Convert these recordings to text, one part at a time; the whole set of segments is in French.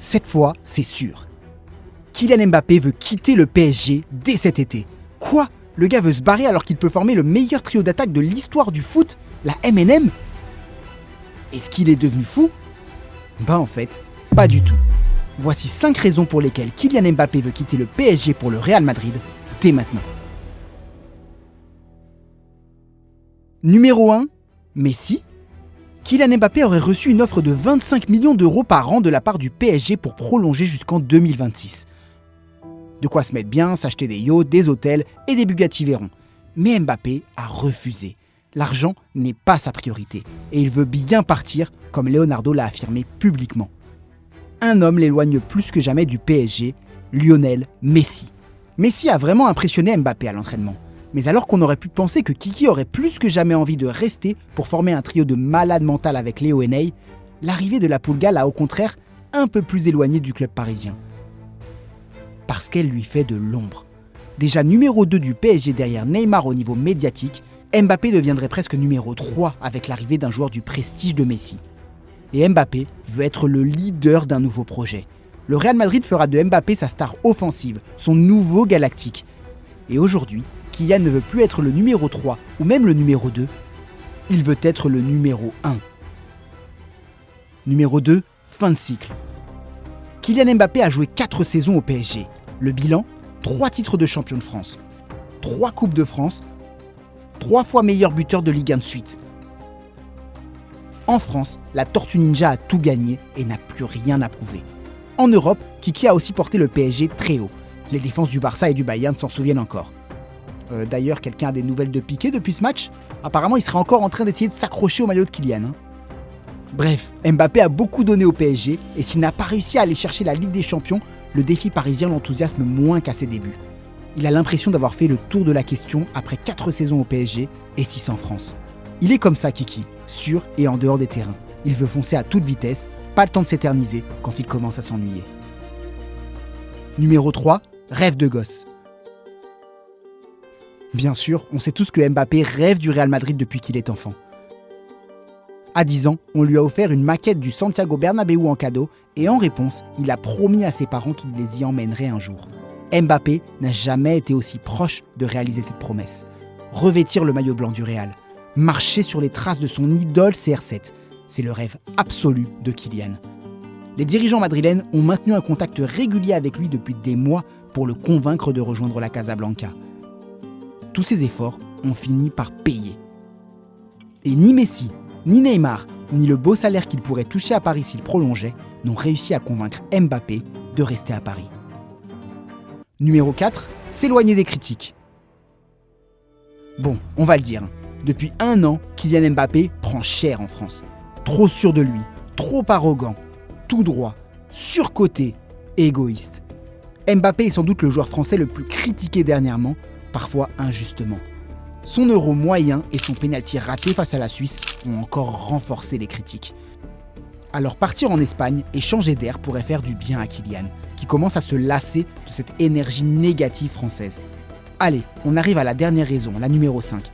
Cette fois, c'est sûr. Kylian Mbappé veut quitter le PSG dès cet été. Quoi ? Le gars veut se barrer alors qu'il peut former le meilleur trio d'attaque de l'histoire du foot, la MNM ? Est-ce qu'il est devenu fou ? En fait, pas du tout. Voici 5 raisons pour lesquelles Kylian Mbappé veut quitter le PSG pour le Real Madrid dès maintenant. Numéro 1, Messi. Kylian Mbappé aurait reçu une offre de 25 millions d'euros par an de la part du PSG pour prolonger jusqu'en 2026. De quoi se mettre bien, s'acheter des yachts, des hôtels et des Bugatti Veyron. Mais Mbappé a refusé. L'argent n'est pas sa priorité et il veut bien partir, comme Leonardo l'a affirmé publiquement. Un homme l'éloigne plus que jamais du PSG, Lionel Messi. Messi a vraiment impressionné Mbappé à l'entraînement. Mais alors qu'on aurait pu penser que Kiki aurait plus que jamais envie de rester pour former un trio de malades mentales avec Léo Heney, l'arrivée de la Pulga l'a au contraire un peu plus éloigné du club parisien. Parce qu'elle lui fait de l'ombre. Déjà numéro 2 du PSG derrière Neymar au niveau médiatique, Mbappé deviendrait presque numéro 3 avec l'arrivée d'un joueur du prestige de Messi. Et Mbappé veut être le leader d'un nouveau projet. Le Real Madrid fera de Mbappé sa star offensive, son nouveau galactique. Et aujourd'hui, Kylian ne veut plus être le numéro 3 ou même le numéro 2, il veut être le numéro 1. Numéro 2, fin de cycle. Kylian Mbappé a joué 4 saisons au PSG. Le bilan, 3 titres de champion de France, 3 Coupes de France, 3 fois meilleur buteur de Ligue 1 de suite. En France, la Tortue Ninja a tout gagné et n'a plus rien à prouver. En Europe, Kiki a aussi porté le PSG très haut. Les défenses du Barça et du Bayern s'en souviennent encore. D'ailleurs, quelqu'un a des nouvelles de Piqué depuis ce match ? Apparemment, il serait encore en train d'essayer de s'accrocher au maillot de Kylian. Bref, Mbappé a beaucoup donné au PSG et s'il n'a pas réussi à aller chercher la Ligue des Champions, le défi parisien l'enthousiasme moins qu'à ses débuts. Il a l'impression d'avoir fait le tour de la question après 4 saisons au PSG et 6 en France. Il est comme ça, Kiki, sur et en dehors des terrains. Il veut foncer à toute vitesse, pas le temps de s'éterniser quand il commence à s'ennuyer. Numéro 3, rêve de gosse. Bien sûr, on sait tous que Mbappé rêve du Real Madrid depuis qu'il est enfant. À 10 ans, on lui a offert une maquette du Santiago Bernabéu en cadeau et en réponse, il a promis à ses parents qu'il les y emmènerait un jour. Mbappé n'a jamais été aussi proche de réaliser cette promesse. Revêtir le maillot blanc du Real, marcher sur les traces de son idole CR7, c'est le rêve absolu de Kylian. Les dirigeants madrilènes ont maintenu un contact régulier avec lui depuis des mois pour le convaincre de rejoindre la Casablanca. Tous ces efforts ont fini par payer. Et ni Messi, ni Neymar, ni le beau salaire qu'il pourrait toucher à Paris s'il prolongeait, n'ont réussi à convaincre Mbappé de rester à Paris. Numéro 4, s'éloigner des critiques. Bon, on va le dire, depuis 1 an, Kylian Mbappé prend cher en France. Trop sûr de lui, trop arrogant, tout droit, surcoté et égoïste. Mbappé est sans doute le joueur français le plus critiqué dernièrement, parfois injustement. Son euro moyen et son pénalty raté face à la Suisse ont encore renforcé les critiques. Alors partir en Espagne et changer d'air pourrait faire du bien à Kylian, qui commence à se lasser de cette énergie négative française. Allez, on arrive à la dernière raison, la numéro 5.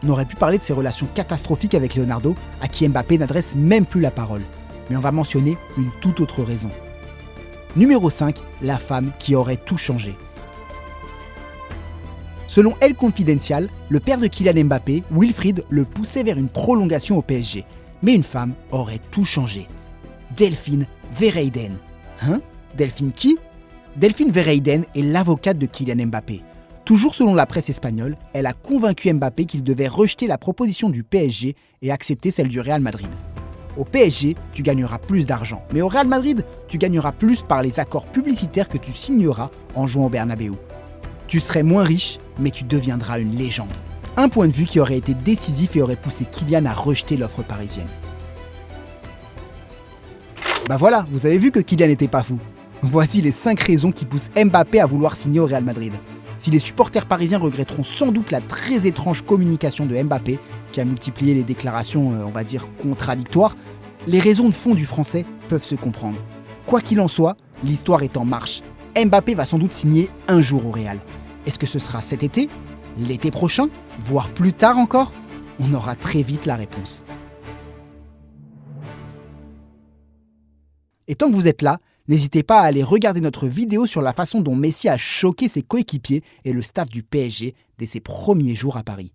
On aurait pu parler de ses relations catastrophiques avec Leonardo, à qui Mbappé n'adresse même plus la parole. Mais on va mentionner une toute autre raison. Numéro 5, la femme qui aurait tout changé. Selon El Confidencial, le père de Kylian Mbappé, Wilfried, le poussait vers une prolongation au PSG. Mais une femme aurait tout changé. Delphine Verheyden. Delphine qui ? Delphine Verheyden est l'avocate de Kylian Mbappé. Toujours selon la presse espagnole, elle a convaincu Mbappé qu'il devait rejeter la proposition du PSG et accepter celle du Real Madrid. Au PSG, tu gagneras plus d'argent, mais au Real Madrid, tu gagneras plus par les accords publicitaires que tu signeras en jouant au Bernabéu. Tu serais moins riche, mais tu deviendras une légende. Un point de vue qui aurait été décisif et aurait poussé Kylian à rejeter l'offre parisienne. Voilà, vous avez vu que Kylian n'était pas fou. Voici les 5 raisons qui poussent Mbappé à vouloir signer au Real Madrid. Si les supporters parisiens regretteront sans doute la très étrange communication de Mbappé, qui a multiplié les déclarations, on va dire, contradictoires, les raisons de fond du français peuvent se comprendre. Quoi qu'il en soit, l'histoire est en marche. Mbappé va sans doute signer un jour au Real. Est-ce que ce sera cet été ? L'été prochain ? Voire plus tard encore ? On aura très vite la réponse. Et tant que vous êtes là, N'hésitez pas à aller regarder notre vidéo sur la façon dont Messi a choqué ses coéquipiers et le staff du PSG dès ses premiers jours à Paris.